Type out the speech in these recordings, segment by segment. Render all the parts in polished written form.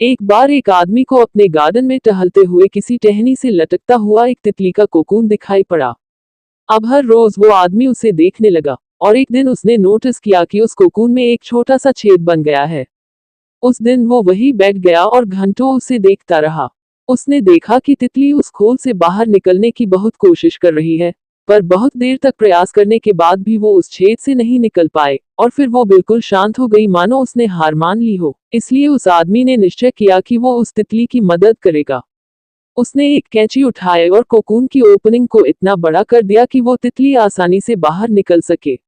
एक बार एक आदमी को अपने गार्डन में टहलते हुए किसी टहनी से लटकता हुआ एक तितली का कोकून दिखाई पड़ा। अब हर रोज वो आदमी उसे देखने लगा और एक दिन उसने नोटिस किया कि उस कोकून में एक छोटा सा छेद बन गया है। उस दिन वो वहीं बैठ गया और घंटों उसे देखता रहा। उसने देखा कि तितली उस खोल से बाहर निकलने की बहुत कोशिश कर रही है, पर बहुत देर तक प्रयास करने के बाद भी वो उस छेद से नहीं निकल पाए और फिर वो बिल्कुल शांत हो गई, मानो उसने हार मान ली हो। इसलिए उस आदमी ने निश्चय किया कि वो उस तितली की मदद करेगा। उसने एक कैंची उठाई और कोकून की ओपनिंग को इतना बड़ा कर दिया कि वो तितली आसानी से बाहर निकल सके।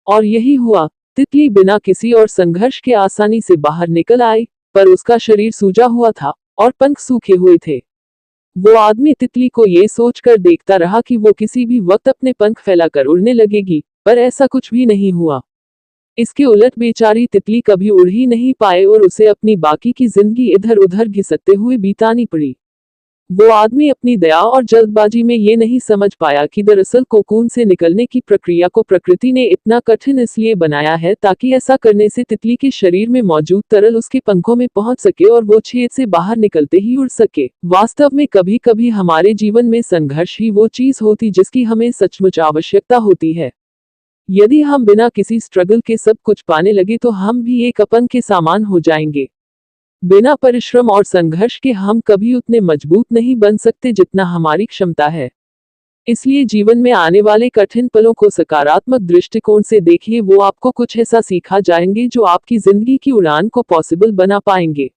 और यही हुआ। तितली बिना किसी और संघर्ष के आसानी से बाहर निकल आई, पर उसका शरीर सूजा हुआ था और पंख सूखे हुए थे। वो आदमी तितली को ये सोचकर देखता रहा कि वो किसी भी वक्त अपने पंख फैलाकर उड़ने लगेगी, पर ऐसा कुछ भी नहीं हुआ। इसके उलट बेचारी तितली कभी उड़ ही नहीं पाए और उसे अपनी बाकी की जिंदगी इधर उधर घिसकते हुए बितानी पड़ी। वो आदमी अपनी दया और जल्दबाजी में ये नहीं समझ पाया कि दरअसल कोकून से निकलने की प्रक्रिया को प्रकृति ने इतना कठिन इसलिए बनाया है ताकि ऐसा करने से तितली के शरीर में मौजूद तरल उसके पंखों में पहुंच सके और वो छेद से बाहर निकलते ही उड़ सके। वास्तव में कभी कभी हमारे जीवन में संघर्ष ही वो चीज होती जिसकी हमें सचमुच आवश्यकता होती है। यदि हम बिना किसी स्ट्रगल के सब कुछ पाने लगे तो हम भी एक अपन के सामान हो जाएंगे। बिना परिश्रम और संघर्ष के हम कभी उतने मजबूत नहीं बन सकते जितना हमारी क्षमता है। इसलिए जीवन में आने वाले कठिन पलों को सकारात्मक दृष्टिकोण से देखिए, वो आपको कुछ ऐसा सिखा जाएंगे जो आपकी जिंदगी की उड़ान को पॉसिबल बना पाएंगे।